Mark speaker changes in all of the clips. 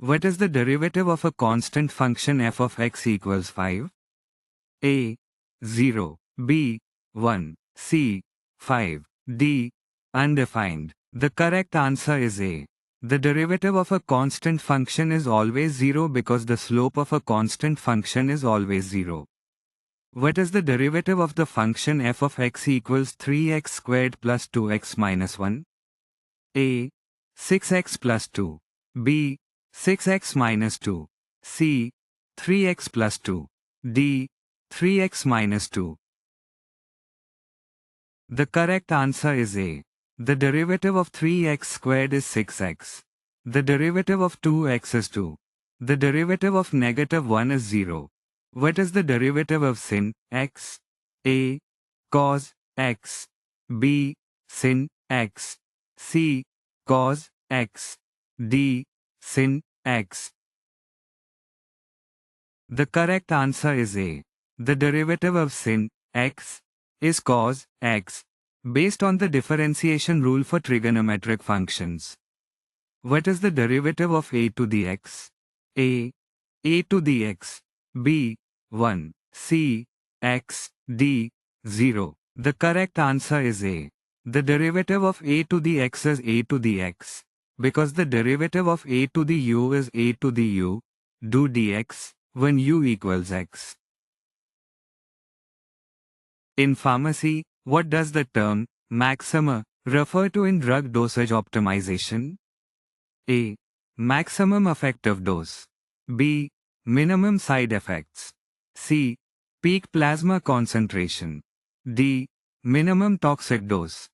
Speaker 1: What is the derivative of a constant function f of x equals 5? A. 0. B. 1. C. 5. D. Undefined. The correct answer is A. The derivative of a constant function is always 0 because the slope of a constant function is always 0. What is the derivative of the function f of x equals 3x squared plus 2x minus 1? A. 6x plus 2. B. 6x minus 2. C. 3x plus 2. D. 3x minus 2. The correct answer is A. The derivative of 3x squared is 6x. The derivative of 2x is 2. The derivative of negative 1 is 0. What is the derivative of sin x? A. Cos x. B. Sin x. C. Cos x. D. Sin x. The correct answer is A. The derivative of sin x is cos x, based on the differentiation rule for trigonometric functions. What is the derivative of a to the x? A to the x. B. 1. C. X. D. 0. The correct answer is A. The derivative of a to the x is a to the x, because the derivative of a to the u is a to the u, do dx, when u equals x. In pharmacy, what does the term Maxima refer to in drug dosage optimization? A. Maximum effective dose. B. Minimum side effects. C. Peak plasma concentration. D. Minimum toxic dose.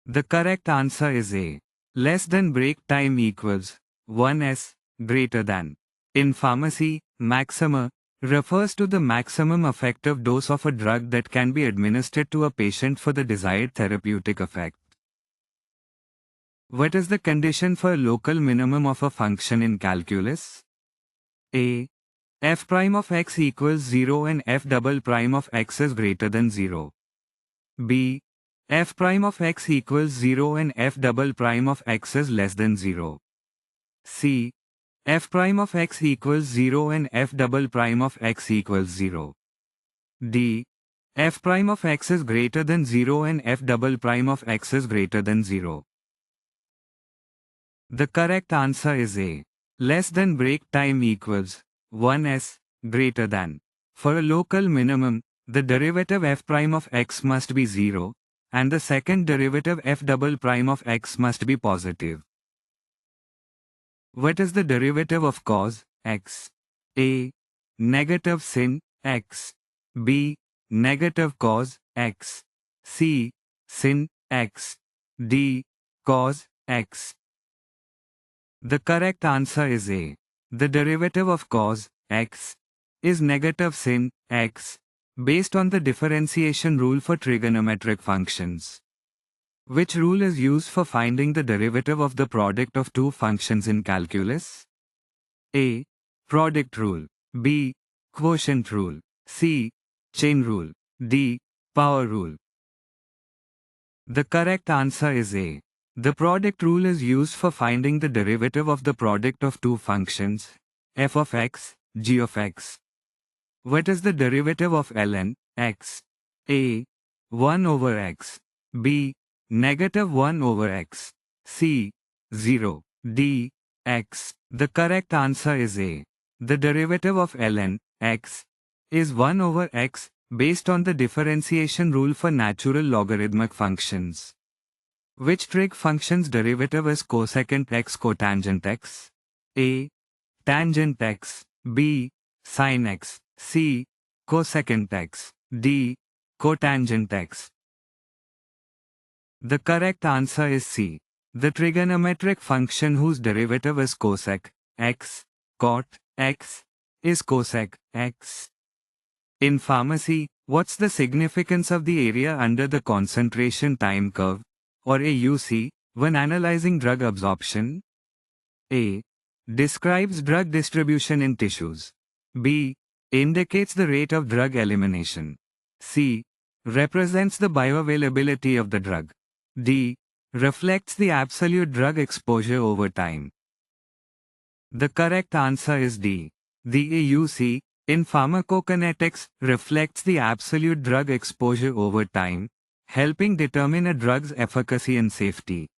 Speaker 1: The correct answer is A. Less than break time equals 1s greater than. In pharmacy, Maxima refers to the maximum effective dose of a drug that can be administered to a patient for the desired therapeutic effect. What is the condition for a local minimum of a function in calculus? A. F prime of x equals 0 and f double prime of x is greater than 0. B. F prime of x equals 0 and f double prime of x is less than 0. C. F prime of x equals 0 and f double prime of x equals 0. D. F prime of x is greater than 0 and f double prime of x is greater than 0. The correct answer is A. Less than break time equals 1s greater than. For a local minimum, the derivative f prime of x must be 0, and the second derivative f double prime of x must be positive. What is the derivative of cos x? A. Negative sin x. B. Negative cos x. C. Sin x. D. Cos x. The correct answer is A. The derivative of cos x is negative sin x, based on the differentiation rule for trigonometric functions. Which rule is used for finding the derivative of the product of two functions in calculus? A. Product rule. B. Quotient rule. C. Chain rule. D. Power rule. The correct answer is A. The product rule is used for finding the derivative of the product of two functions, f of x, g of x. What is the derivative of ln x? A. 1 over x. B. Negative 1 over x. C. 0. D. X. The correct answer is A. The derivative of ln x is 1 over x, based on the differentiation rule for natural logarithmic functions. Which trig function's derivative is cosecant x cotangent x? A. Tangent x. B. Sin x. C. Cosecant x. D. Cotangent x. The correct answer is C. The trigonometric function whose derivative is cosec x, cot x, is cosec x. In pharmacy, what's the significance of the area under the concentration time curve, or AUC, when analyzing drug absorption? A. Describes drug distribution in tissues. B. Indicates the rate of drug elimination. C. Represents the bioavailability of the drug. D. Reflects the absolute drug exposure over time. The correct answer is D. The AUC, in pharmacokinetics, reflects the absolute drug exposure over time, helping determine a drug's efficacy and safety.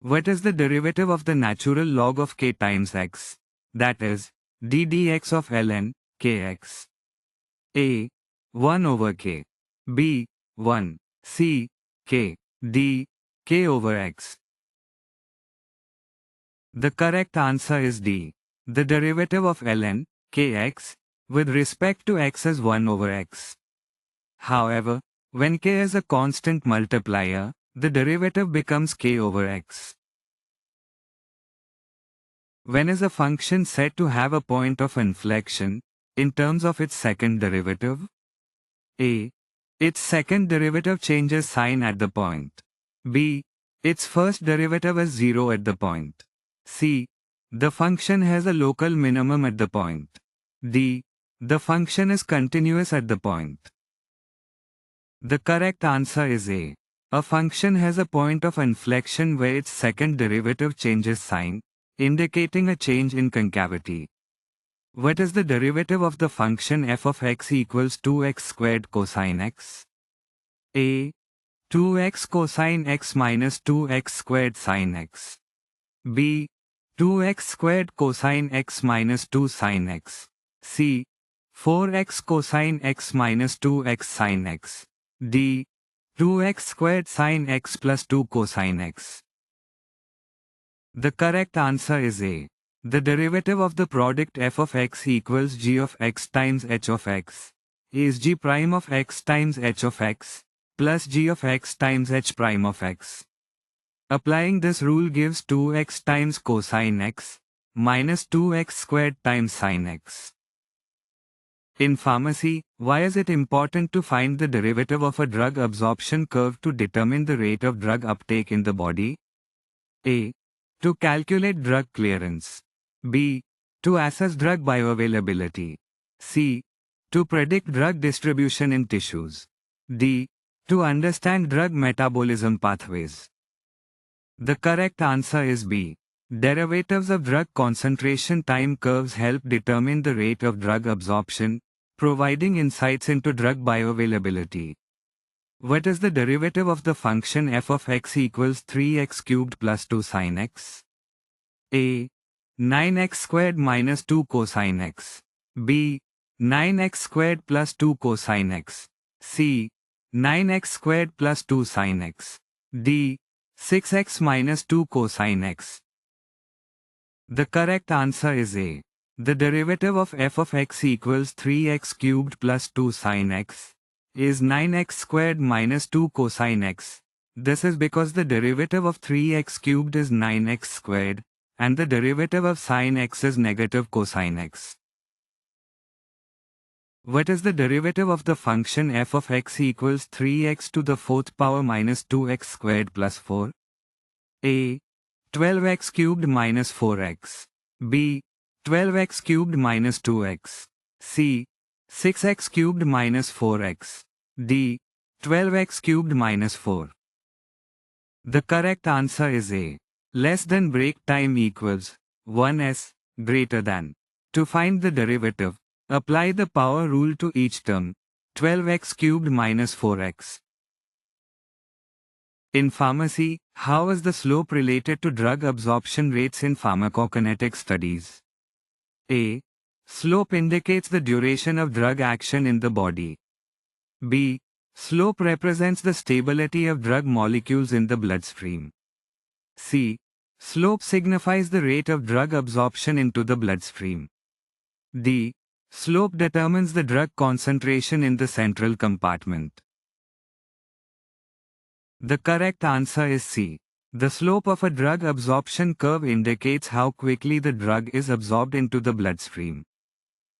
Speaker 1: What is the derivative of the natural log of k times x? That is, d dx of ln kx. A. 1 over k. B. 1. C. K. D. K over x. The correct answer is D. The derivative of ln kx with respect to x is 1 over x. However, when k is a constant multiplier, the derivative becomes k over x. When is a function said to have a point of inflection in terms of its second derivative? A. Its second derivative changes sign at the point. B. Its first derivative is 0 at the point. C. The function has a local minimum at the point. D. The function is continuous at the point. The correct answer is A. A function has a point of inflection where its second derivative changes sign, indicating a change in concavity. What is the derivative of the function f of x equals 2x squared cosine x? A. 2x cosine x minus 2x squared sine x. B. 2x squared cosine x minus 2 sine x. C. 4x cosine x minus 2x sine x. D. 2x squared sine x plus 2 cosine x. The correct answer is A. The derivative of the product f of x equals g of x times h of x is g prime of x times h of x plus g of x times h prime of x. Applying this rule gives 2x times cosine x minus 2x squared times sine x. In pharmacy, why is it important to find the derivative of a drug absorption curve to determine the rate of drug uptake in the body? A. To calculate drug clearance. B. To assess drug bioavailability. C. To predict drug distribution in tissues. D. To understand drug metabolism pathways. The correct answer is B. Derivatives of drug concentration time curves help determine the rate of drug absorption, providing insights into drug bioavailability. What is the derivative of the function f of x equals 3x cubed plus 2 sin x? A. 9x squared minus 2 cosine x. B. 9x squared plus 2 cosine x. C. 9x squared plus 2 sin x. D. 6x minus 2 cosine x. The correct answer is A. The derivative of f of x equals 3x cubed plus 2 sin x is 9x squared minus 2 cosine x. This is because the derivative of 3x cubed is 9x squared, and the derivative of sin x is negative cosine x. What is the derivative of the function f of x equals 3x to the 4th power minus 2x squared plus 4? A. 12x cubed minus 4x. B. 12x cubed minus 2x. C. 6x cubed minus 4x. D. 12x cubed minus 4. The correct answer is A. Less than break time equals 1s greater than. To find the derivative, apply the power rule to each term, 12x cubed minus 4x. In pharmacy, how is the slope related to drug absorption rates in pharmacokinetic studies? A. Slope indicates the duration of drug action in the body. B. Slope represents the stability of drug molecules in the bloodstream. C. Slope signifies the rate of drug absorption into the bloodstream. D. Slope determines the drug concentration in the central compartment. The correct answer is C. The slope of a drug absorption curve indicates how quickly the drug is absorbed into the bloodstream.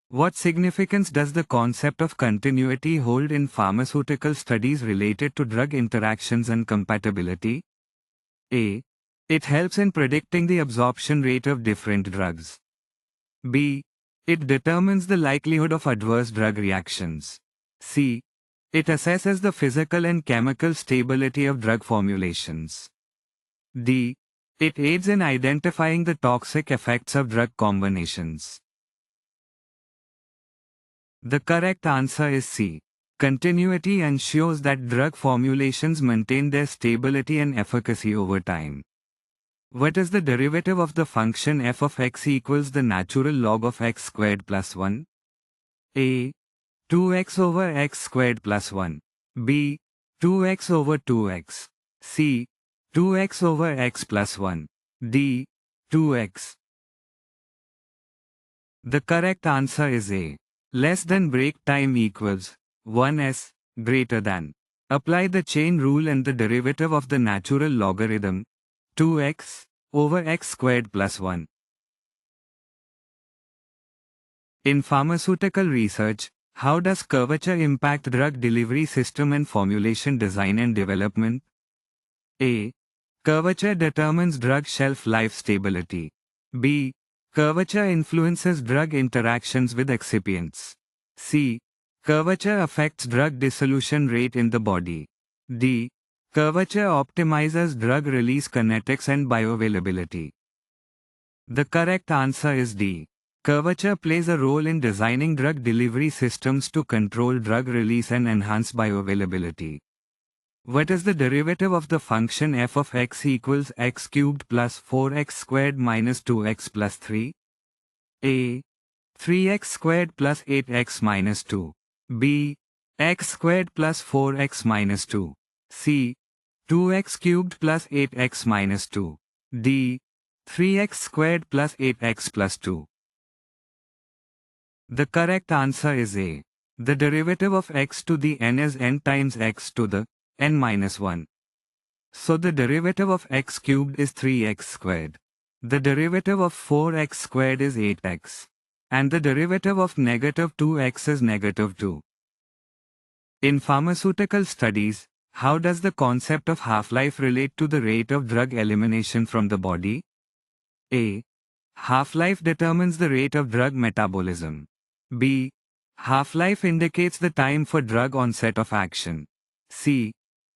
Speaker 1: What significance does the concept of continuity hold in pharmaceutical studies related to drug interactions and compatibility? A. It helps in predicting the absorption rate of different drugs. B. It determines the likelihood of adverse drug reactions. C. It assesses the physical and chemical stability of drug formulations. D. It aids in identifying the toxic effects of drug combinations. The correct answer is C. Continuity ensures that drug formulations maintain their stability and efficacy over time. What is the derivative of the function f of x equals the natural log of x squared plus 1? A. 2x over x squared plus 1. B. 2x over 2x. C. 2x over x plus 1. D. 2x. The correct answer is A. Less than break time equals 1s greater than. Apply the chain rule and the derivative of the natural logarithm 2x over x squared plus 1. In pharmaceutical research, how does curvature impact drug delivery system and formulation design and development? A. Curvature determines drug shelf life stability. B. Curvature influences drug interactions with excipients. C. Curvature affects drug dissolution rate in the body. D. Curvature optimizes drug release kinetics and bioavailability. The correct answer is D. Curvature plays a role in designing drug delivery systems to control drug release and enhance bioavailability. What is the derivative of the function f of x equals x cubed plus 4x squared minus 2x plus 3? A. 3x squared plus 8x minus 2. B. X squared plus 4x minus 2. C. 2x cubed plus 8x minus 2. D. 3x squared plus 8x plus 2. The correct answer is A. The derivative of x to the n is n times x to the n minus 1. So the derivative of x cubed is 3x squared. The derivative of 4x squared is 8x. And the derivative of negative 2x is negative 2. In pharmaceutical studies, how does the concept of half-life relate to the rate of drug elimination from the body? A. Half-life determines the rate of drug metabolism. B. Half-life indicates the time for drug onset of action. C.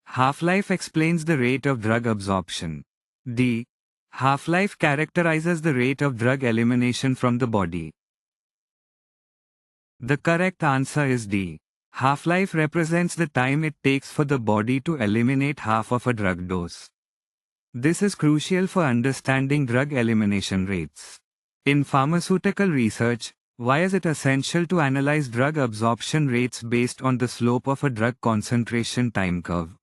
Speaker 1: Half-life explains the rate of drug absorption. D. Half-life characterizes the rate of drug elimination from the body. The correct answer is D. Half-life represents the time it takes for the body to eliminate half of a drug dose. This is crucial for understanding drug elimination rates. In pharmaceutical research, why is it essential to analyze drug absorption rates based on the slope of a drug concentration time curve?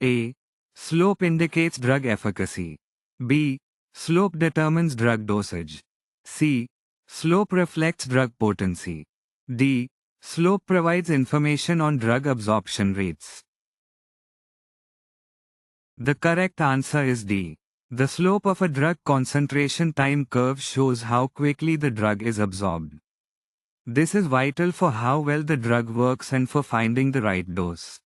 Speaker 1: A. Slope indicates drug efficacy. B. Slope determines drug dosage. C. Slope reflects drug potency. D. Slope provides information on drug absorption rates. The correct answer is D. The slope of a drug concentration time curve shows how quickly the drug is absorbed. This is vital for how well the drug works and for finding the right dose.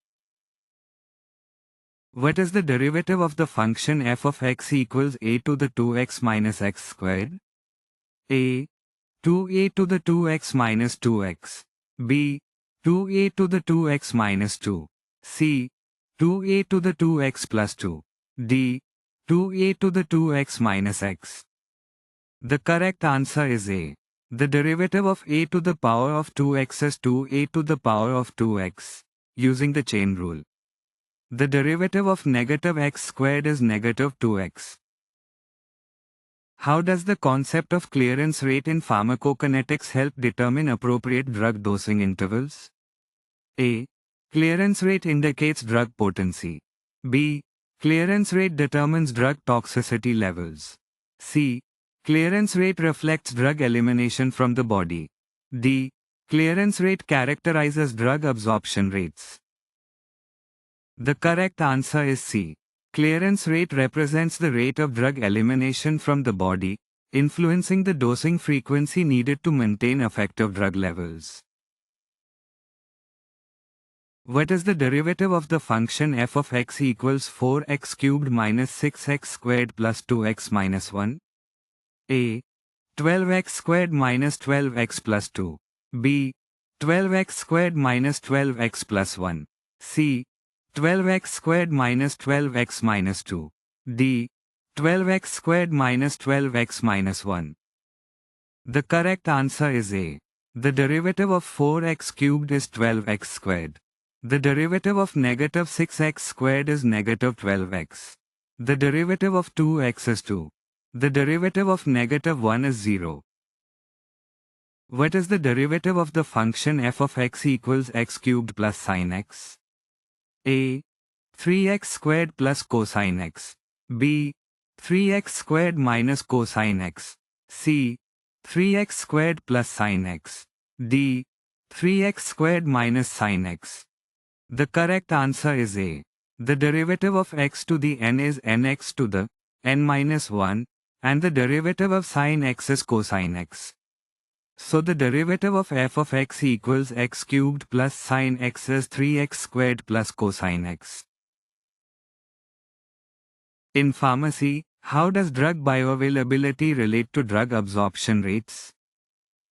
Speaker 1: What is the derivative of the function f of x equals a to the 2x minus x squared? A. 2a to the 2x minus 2x. B. 2a to the 2x minus 2. C. 2a to the 2x plus 2. D. 2a to the 2x minus x. The correct answer is A. The derivative of a to the power of 2x is 2a to the power of 2x, using the chain rule. The derivative of negative x squared is negative 2x. How does the concept of clearance rate in pharmacokinetics help determine appropriate drug dosing intervals? A. Clearance rate indicates drug potency. B. Clearance rate determines drug toxicity levels. C. Clearance rate reflects drug elimination from the body. D. Clearance rate characterizes drug absorption rates. The correct answer is C. Clearance rate represents the rate of drug elimination from the body, influencing the dosing frequency needed to maintain effective drug levels. What is the derivative of the function f of x equals 4x cubed minus 6x squared plus 2x minus 1? A. 12x squared minus 12x plus 2. B. 12x squared minus 12x plus 1. C. 12x squared minus 12x minus 2. D. 12x squared minus 12x minus 1. The correct answer is A. The derivative of 4x cubed is 12x squared. The derivative of negative 6x squared is negative 12x. The derivative of 2x is 2. The derivative of negative 1 is 0. What is the derivative of the function f of x equals x cubed plus sin x? A. 3x squared plus cosine x. B. 3x squared minus cosine x. C. 3x squared plus sin x. D. 3x squared minus sin x. The correct answer is A. The derivative of x to the n is nx to the n minus 1, and the derivative of sin x is cosine x. So the derivative of f of x equals x cubed plus sin x is 3x squared plus cosine x. In pharmacy, how does drug bioavailability relate to drug absorption rates?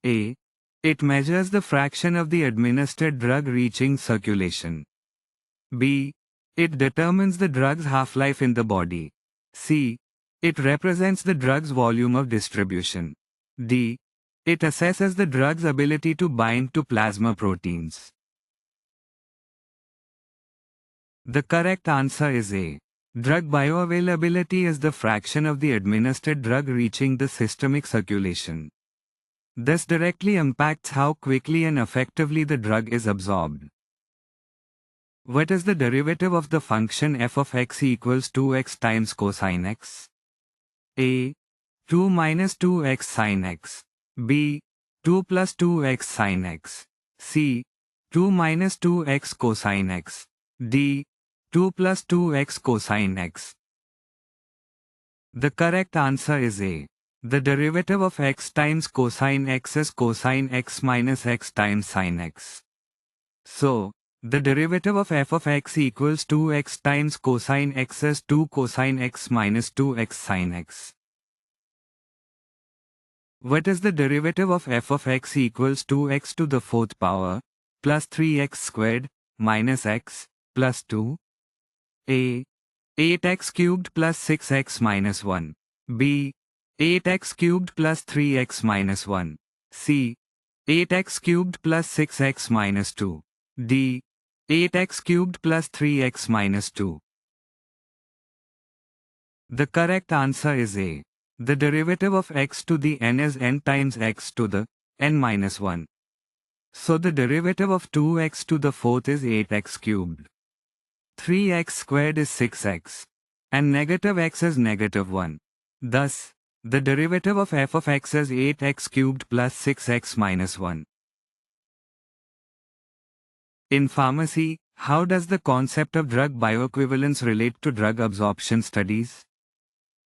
Speaker 1: A. It measures the fraction of the administered drug reaching circulation. B. It determines the drug's half-life in the body. C. It represents the drug's volume of distribution. D. It assesses the drug's ability to bind to plasma proteins. The correct answer is A. Drug bioavailability is the fraction of the administered drug reaching the systemic circulation. This directly impacts how quickly and effectively the drug is absorbed. What is the derivative of the function f of x equals 2x times cosine x? A. 2 minus 2x sin x. B. 2 plus 2x sin x. C. 2 minus 2x cosine x. D. 2 plus 2x cosine x. The correct answer is A. The derivative of x times cosine x is cosine x minus x times sin x. So, the derivative of f of x equals 2x times cosine x is 2 cosine x minus 2x sin x. What is the derivative of f of x equals 2x to the fourth power, plus 3x squared, minus x, plus 2? A. 8x cubed plus 6x minus 1. B. 8x cubed plus 3x minus 1. C. 8x cubed plus 6x minus 2. D. 8x cubed plus 3x minus 2. The correct answer is A. The derivative of x to the n is n times x to the n minus 1. So the derivative of 2x to the fourth is 8x cubed. 3x squared is 6x. And negative x is negative 1. Thus, the derivative of f of x is 8x cubed plus 6x minus 1. In pharmacy, how does the concept of drug bioequivalence relate to drug absorption studies?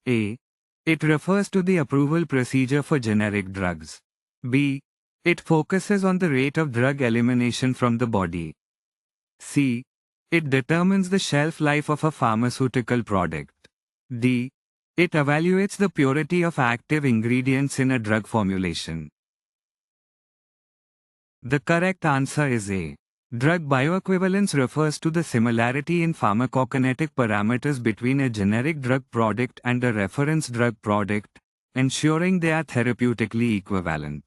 Speaker 1: A. It refers to the approval procedure for generic drugs. B. It focuses on the rate of drug elimination from the body. C. It determines the shelf life of a pharmaceutical product. D. It evaluates the purity of active ingredients in a drug formulation. The correct answer is A. Drug bioequivalence refers to the similarity in pharmacokinetic parameters between a generic drug product and a reference drug product, ensuring they are therapeutically equivalent.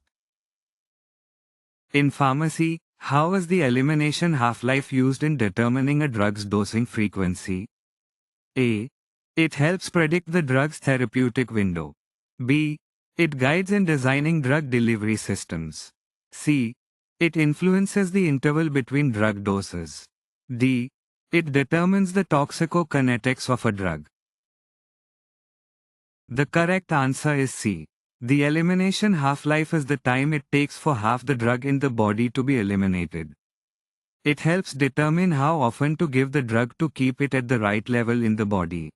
Speaker 1: In pharmacy, how is the elimination half-life used in determining a drug's dosing frequency? A. It helps predict the drug's therapeutic window. B. It guides in designing drug delivery systems. C. It influences the interval between drug doses. D. It determines the toxicokinetics of a drug. The correct answer is C. The elimination half-life is the time it takes for half the drug in the body to be eliminated. It helps determine how often to give the drug to keep it at the right level in the body.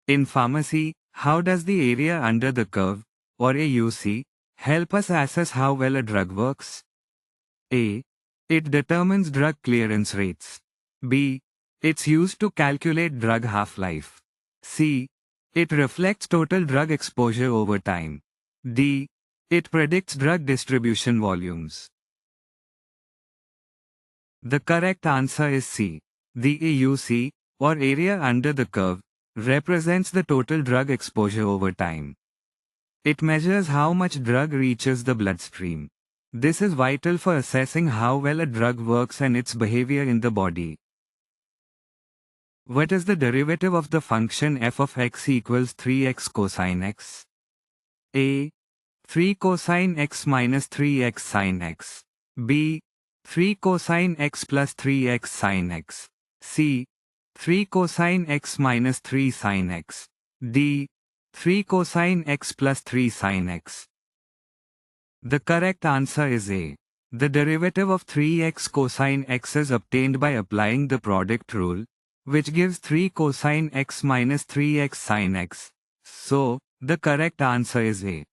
Speaker 1: In pharmacy, how does the area under the curve, or AUC, help us assess how well a drug works? A. It determines drug clearance rates. B. It's used to calculate drug half-life. C. It reflects total drug exposure over time. D. It predicts drug distribution volumes. The correct answer is C. The AUC, or area under the curve, represents the total drug exposure over time. It measures how much drug reaches the bloodstream. This is vital for assessing how well a drug works and its behavior in the body. What is the derivative of the function f of x equals 3x cosine x? A. 3 cosine x minus 3x sin x. B. 3 cosine x plus 3x sin x. C. 3 cosine x minus 3 sin x. D. 3 cosine x plus 3 sin x. The correct answer is A. The derivative of 3x cosine x is obtained by applying the product rule, which gives 3 cosine x minus 3x sin x. So, the correct answer is A.